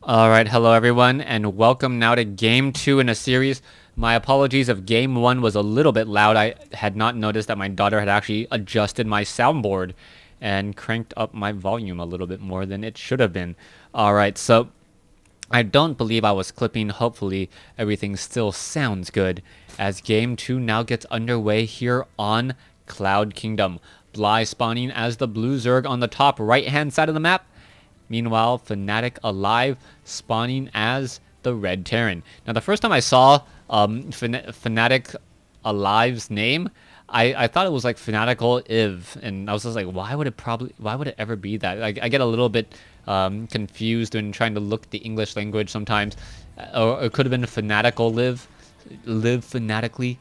Alright, hello everyone, and welcome now to Game 2 in a series. My apologies if Game 1 was a little bit loud. I had not noticed that my daughter had actually adjusted my soundboard and cranked up my volume a little bit more than it should have been. Alright, so I don't believe I was clipping. Hopefully everything still sounds good as Game 2 now gets underway here on Cloud Kingdom. Bly spawning as the blue Zerg on the top right-hand side of the map. Meanwhile, Fnatic Alive spawning as the red Terran. Now, the first time I saw Fnatic Alive's name, I thought it was like Fanatical Iv, and I was just like, why would it ever be that? Like, I get a little bit confused when trying to look at the English language sometimes, or it could have been Fanatical Live fanatically.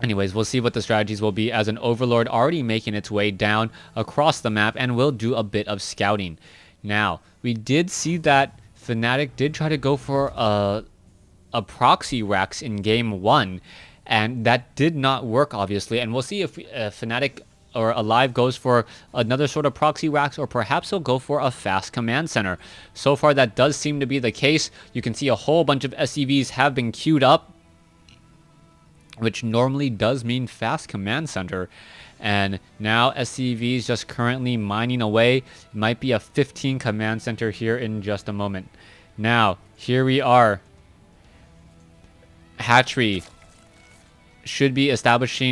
Anyways, we'll see what the strategies will be as an Overlord already making its way down across the map and will do a bit of scouting. Now, we did see that Fnatic did try to go for a proxy Rax in Game 1, and that did not work, obviously. And we'll see if Fnatic or Alive goes for another sort of proxy Rax, or perhaps he'll go for a fast command center. So far, that does seem to be the case. You can see a whole bunch of SCVs have been queued up, which normally does mean fast command center. And now SCV is just currently mining away. It might be a 15 command center here in just a moment. Now, here we are. Hatchery should be established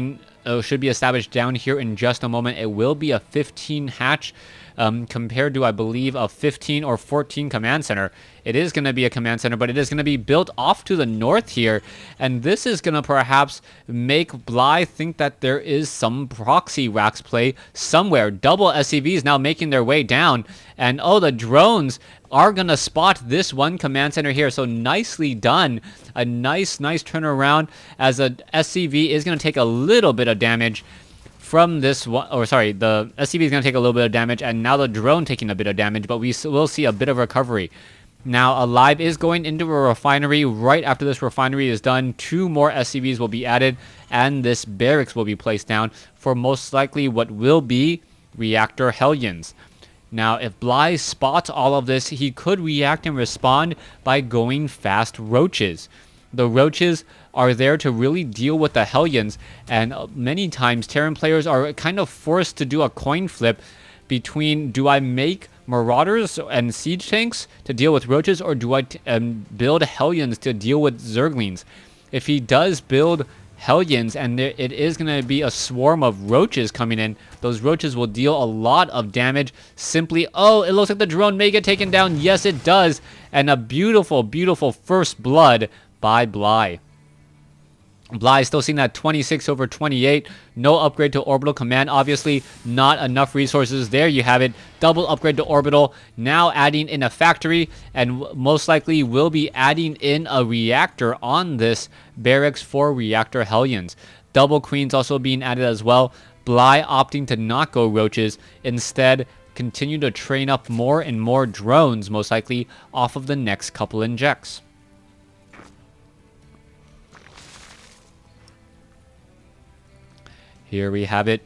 down here in just a moment. It will be a 15 hatch compared to, I believe, a 15 or 14 command center. It is going to be a command center, but it is going to be built off to the north here. And this is going to perhaps make Bly think that there is some proxy Rax play somewhere. Double SCVs now making their way down. And oh, the drones are going to spot this one command center here. So nicely done. A nice turnaround as a SCV is going to take a little bit of damage from this one. Or sorry, the SCV is going to take a little bit of damage, and now the drone taking a bit of damage, but we will see a bit of recovery. Now, Alive is going into a refinery. Right after this refinery is done, 2 more SCVs will be added, and this barracks will be placed down for most likely what will be reactor Hellions. Now, if Bly spots all of this, he could react and respond by going fast Roaches. The Roaches are there to really deal with the Hellions, and many times Terran players are kind of forced to do a coin flip between, do I make Marauders and Siege Tanks to deal with Roaches, or do I build Hellions to deal with Zerglings? If he does build Hellions and it is going to be a swarm of Roaches coming in, those Roaches will deal a lot of damage. Simply, oh, it looks like the drone may get taken down. Yes, it does. And a beautiful first blood by Bly. Bly still seeing that 26/28. No upgrade to orbital command. Obviously, not enough resources. There you have it. Double upgrade to orbital. Now adding in a factory, and most likely will be adding in a reactor on this barracks for reactor Hellions. Double queens also being added as well. Bly opting to not go Roaches. Instead, continue to train up more and more drones, most likely off of the next couple injects. Here we have it.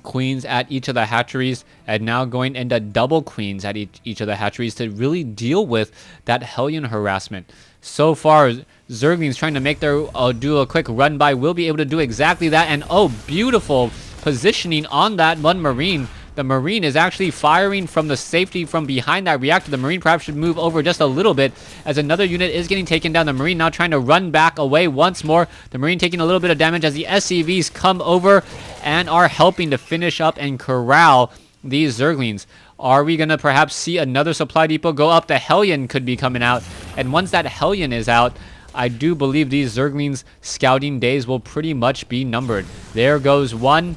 Queens at each of the hatcheries, and now going into double queens at each of the hatcheries to really deal with that Hellion harassment. So far, Zerglings trying to make their do a quick run by will be able to do exactly that. And oh, beautiful positioning on that one Marine. The Marine is actually firing from the safety from behind that reactor. The Marine perhaps should move over just a little bit as another unit is getting taken down. The Marine now trying to run back away once more. The Marine taking a little bit of damage as the SCVs come over and are helping to finish up and corral these Zerglings. Are we going to perhaps see another supply depot go up? The Hellion could be coming out. And once that Hellion is out, I do believe these Zerglings scouting days will pretty much be numbered. There goes one.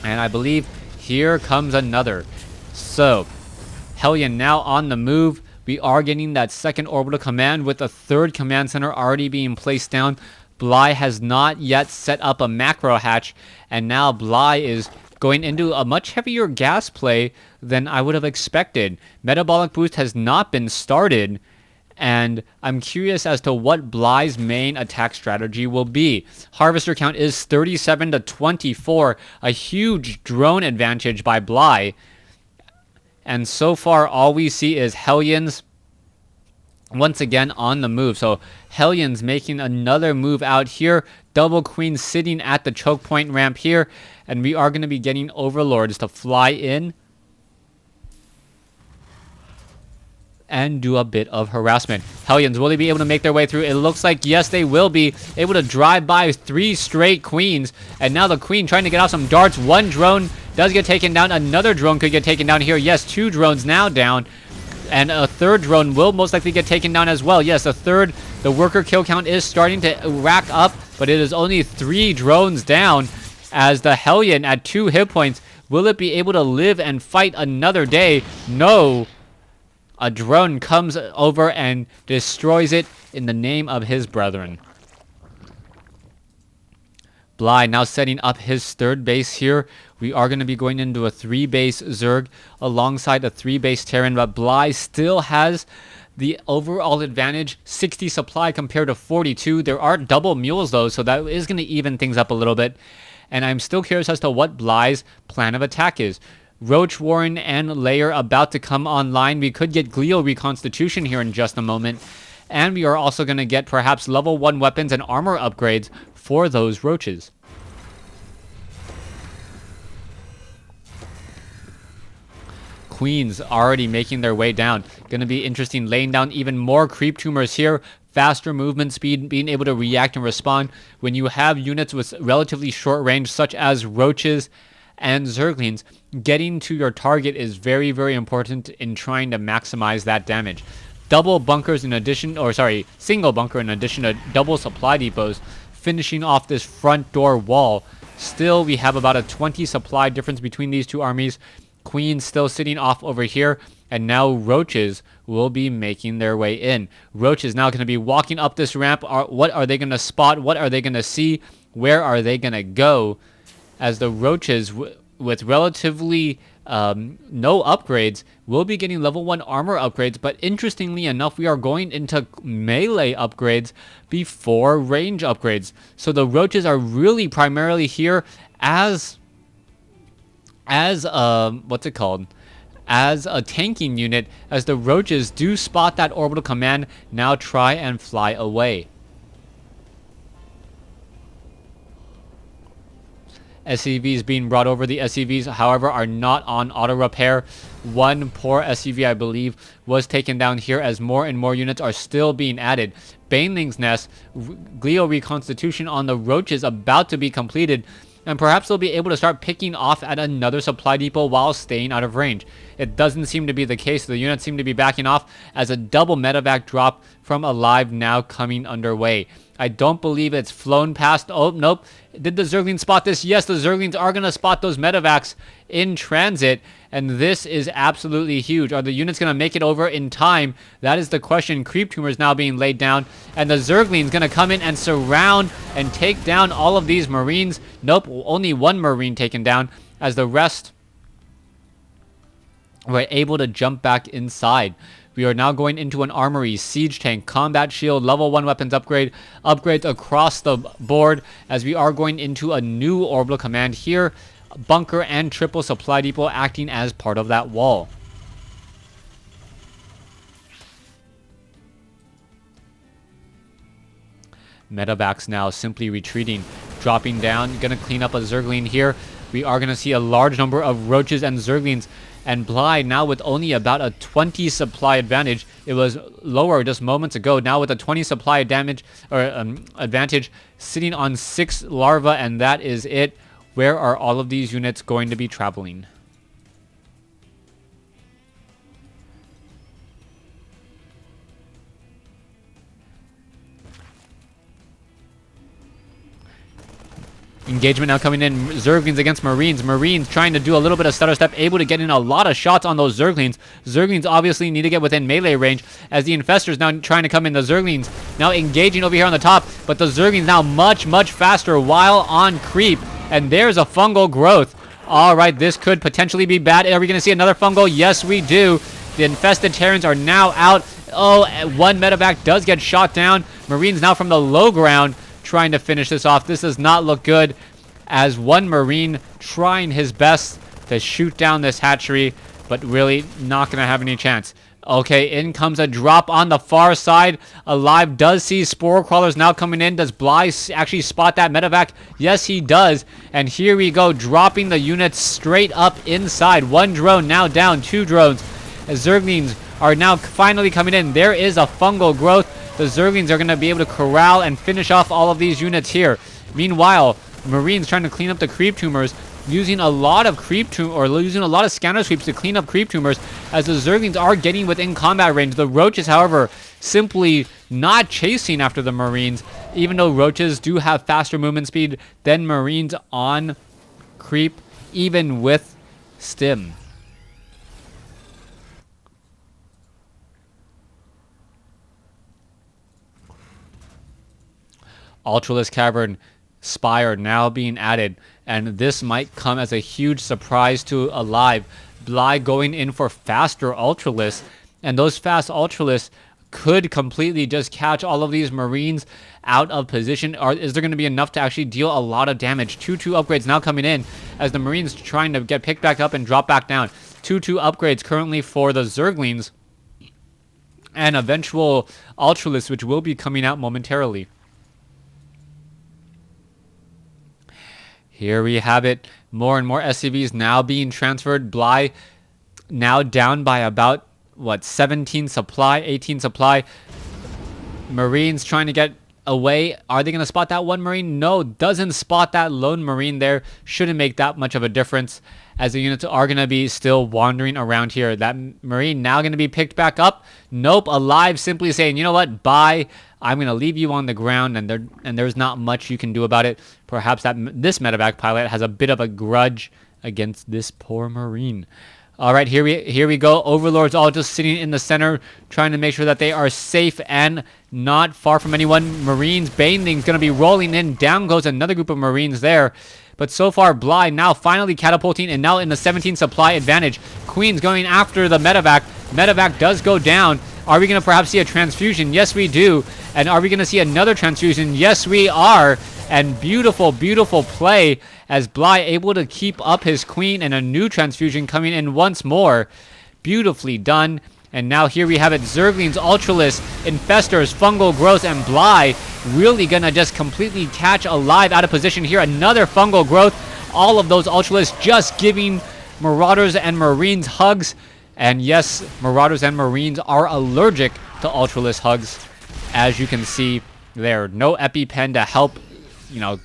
And I believe here comes another. So, Hellion now on the move. We are getting that second orbital command with a third command center already being placed down. Bly has not yet set up a macro hatch, and now Bly is going into a much heavier gas play than I would have expected. Metabolic boost has not been started, and I'm curious as to what Bly's main attack strategy will be. Harvester count is 37-24, a huge drone advantage by Bly. And so far, all we see is Hellions once again on the move. So Hellions making another move out here. Double Queen sitting at the choke point ramp here. And we are going to be getting Overlords to fly in and do a bit of harassment. Hellions, will they be able to make their way through? It looks like, yes, they will be able to drive by 3 straight Queens. And now the Queen trying to get off some darts. 1 drone does get taken down. Another drone could get taken down here. Yes, 2 drones now down. And a 3rd drone will most likely get taken down as well. Yes, the worker kill count is starting to rack up, but it is only 3 drones down as the Hellion at 2 hit points. Will it be able to live and fight another day? No. A drone comes over and destroys it in the name of his brethren. Bly now setting up his 3rd base here. We are going to be going into a 3-base Zerg alongside a 3-base Terran, but Bly still has the overall advantage, 60 supply compared to 42. There are double mules though, so that is going to even things up a little bit. And I'm still curious as to what Bly's plan of attack is. Roach Warren and Layer about to come online. We could get Glio Reconstitution here in just a moment. And we are also going to get perhaps level 1 weapons and armor upgrades for those Roaches. Queens already making their way down. Going to be interesting, laying down even more creep tumors here. Faster movement speed, being able to react and respond. When you have units with relatively short range, such as Roaches and Zerglings, getting to your target is very, very important in trying to maximize that damage. Double bunkers in addition, or sorry, single bunker in addition to double supply depots, finishing off this front door wall. Still, we have about a 20 supply difference between these 2 armies. Queen still sitting off over here, and now Roaches will be making their way in. Roaches now going to be walking up this ramp. What are they going to spot? What are they going to see? Where are they going to go? As the Roaches, with relatively no upgrades, will be getting level 1 armor upgrades. But interestingly enough, we are going into melee upgrades before range upgrades. So the Roaches are really primarily here as what's it called? As a tanking unit, as the Roaches do spot that orbital command, now try and fly away. SCVs being brought over. The SCVs, however, are not on auto repair. 1 poor SCV, I believe, was taken down here as more and more units are still being added. Baneling's Nest, Glio Reconstitution on the Roaches about to be completed. And perhaps they'll be able to start picking off at another supply depot while staying out of range. It doesn't seem to be the case. The units seem to be backing off as a double medevac drop from Alive now coming underway. I don't believe it's flown past. Oh, nope. Did the Zerglings spot this? Yes, the Zerglings are going to spot those medevacs in transit. And this is absolutely huge. Are the units going to make it over in time? That is the question. Creep tumors now being laid down. And the Zerglings going to come in and surround and take down all of these Marines. Nope, only 1 Marine taken down, as the rest were able to jump back inside. We are now going into an armory, siege tank, combat shield, level 1 weapons upgrade, upgrades across the board, as we are going into a new orbital command here. Bunker and triple supply depot acting as part of that wall. Medevacs now simply retreating, dropping down, gonna clean up a Zergling here. We are gonna see a large number of Roaches and Zerglings, and Bly now with only about a 20 supply advantage. It was lower just moments ago. Now with a 20 supply damage or advantage, sitting on 6 larvae, and that is it. Where are all of these units going to be traveling? Engagement now coming in. Zerglings against Marines. Marines trying to do a little bit of stutter step, able to get in a lot of shots on those Zerglings. Zerglings obviously need to get within melee range, as the Infestor is now trying to come in. The Zerglings now engaging over here on the top, but the Zerglings now much, much faster while on creep. And there's a fungal growth. All right, this could potentially be bad. Are we going to see another fungal? Yes, we do. The infested Terrans are now out. Oh, 1 medevac does get shot down. Marines now from the low ground trying to finish this off. This does not look good, as 1 Marine trying his best to shoot down this hatchery. but really not going to have any chance. Okay, in comes a drop on the far side. Alive does see Spore Crawlers now coming in. Does Bly actually spot that medevac? Yes, he does. And here we go, dropping the units straight up inside. One drone now down, 2 drones. As Zerglings are now finally coming in. There is a fungal growth. The Zerglings are going to be able to corral and finish off all of these units here. Meanwhile, Marines trying to clean up the creep tumors, using a lot of using a lot of scanner sweeps to clean up creep tumors, as the Zerglings are getting within combat range. The Roaches, however, simply not chasing after the Marines, even though Roaches do have faster movement speed than Marines on creep, even with stim. Ultralisk Cavern Spire now being added, and this might come as a huge surprise to Alive. Bly going in for faster Ultralisks, and those fast Ultralisks could completely just catch all of these Marines out of position. Or is there going to be enough to actually deal a lot of damage? 2-2 upgrades now coming in as the Marines trying to get picked back up and drop back down. 2-2 upgrades currently for the Zerglings, and eventual Ultralisks, which will be coming out momentarily. Here we have it. More and more SCVs now being transferred. Bly now down by about, 17 supply, 18 supply. Marines trying to get away. Are they going to spot that one Marine? No, doesn't spot that lone Marine there. Shouldn't make that much of a difference, as the units are going to be still wandering around here. That Marine now going to be picked back up. Nope, Alive simply saying, you know what, bye. I'm going to leave you on the ground, and there's not much you can do about it. Perhaps this medevac pilot has a bit of a grudge against this poor Marine. All right, here we go. Overlords all just sitting in the center, trying to make sure that they are safe and not far from anyone. Marines, Baneling's going to be rolling in. Down goes another group of Marines there. But so far, Bly now finally catapulting and now in the 17 supply advantage. Queen's going after the medevac. Medevac does go down. Are we going to perhaps see a transfusion? Yes, we do. And are we going to see another transfusion? Yes, we are. And beautiful, beautiful play as Bly able to keep up his queen, and a new transfusion coming in once more. Beautifully done. And now here we have it. Zerglings, Ultralisks, Infestors, Fungal Growth, and Bly really going to just completely catch Alive out of position here. Another Fungal Growth. All of those Ultralisks just giving Marauders and Marines hugs. And yes, Marauders and Marines are allergic to Ultralisk hugs, as you can see there. No EpiPen to help,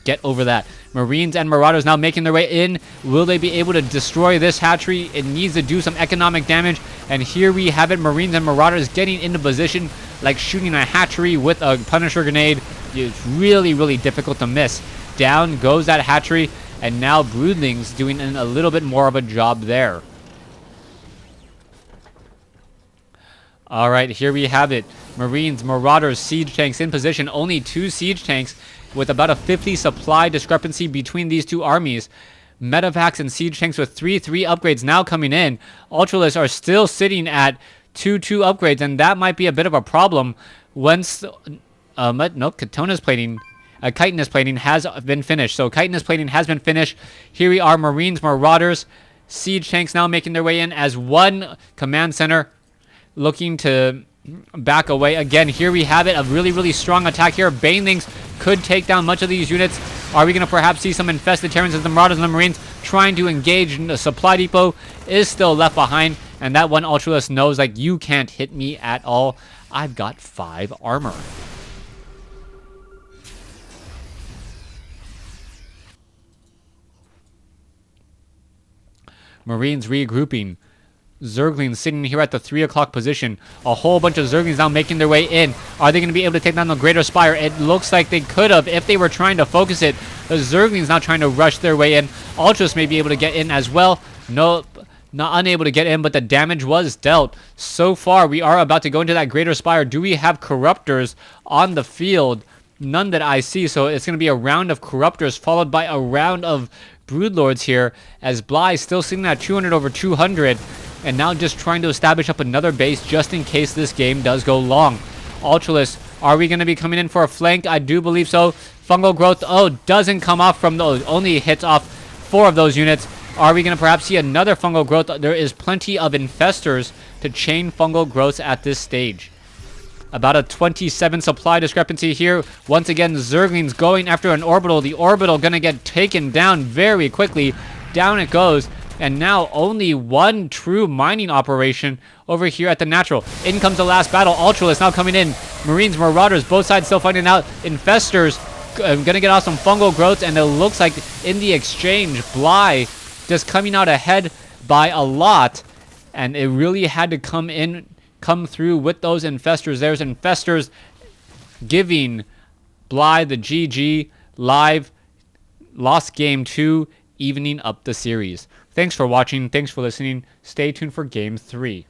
get over that. Marines and Marauders now making their way in. Will they be able to destroy this hatchery? It needs to do some economic damage. And here we have it. Marines and Marauders getting into position like shooting a hatchery with a Punisher grenade. It's really, really difficult to miss. Down goes that hatchery. And now Broodlings doing a little bit more of a job there. All right, here we have it. Marines, Marauders, Siege Tanks in position. Only 2 Siege Tanks with about a 50 supply discrepancy between these two armies. Medevacs and Siege Tanks with 3-3 upgrades now coming in. Ultralisks are still sitting at 2-2 upgrades, and that might be a bit of a problem once... Chitinous plating has been finished. So Chitinous plating has been finished. Here we are, Marines, Marauders, Siege Tanks now making their way in as one command center looking to back away. Again, here we have it. A really, really strong attack here. Banelings could take down much of these units. Are we going to perhaps see some infested Terrans as the Marauders and the Marines trying to engage? The supply depot is still left behind. And that one Ultralisk knows, like, you can't hit me at all. I've got 5 armor. Marines regrouping. Zerglings sitting here at the 3 o'clock position. A whole bunch of Zerglings now making their way in. Are they going to be able to take down the Greater Spire? It looks like they could have if they were trying to focus it. The Zerglings now trying to rush their way in. Ultras may be able to get in as well. Nope, not unable to get in, but the damage was dealt. So far, we are about to go into that Greater Spire. Do we have Corruptors on the field? None that I see, so it's going to be a round of Corruptors followed by a round of Broodlords here, as Bly still sitting at 200 over 200. And now just trying to establish up another base just in case this game does go long. Ultralisks, are we going to be coming in for a flank? I do believe so. Fungal Growth, doesn't come off from those. Only hits off 4 of those units. Are we going to perhaps see another fungal growth? There is plenty of infestors to chain fungal growths at this stage. About a 27 supply discrepancy here. Once again, Zerglings going after an orbital. The orbital going to get taken down very quickly. Down it goes. And now only one true mining operation over here at the natural. In comes the last battle. Ultralisk now coming in. Marines, Marauders, both sides still fighting out. Infestors going to get off some fungal growths. And it looks like in the exchange, Bly just coming out ahead by a lot. And it really had to come through with those infestors. There's infestors giving Bly the GG live. Lost game 2, evening up the series. Thanks for watching. Thanks for listening. Stay tuned for game 3.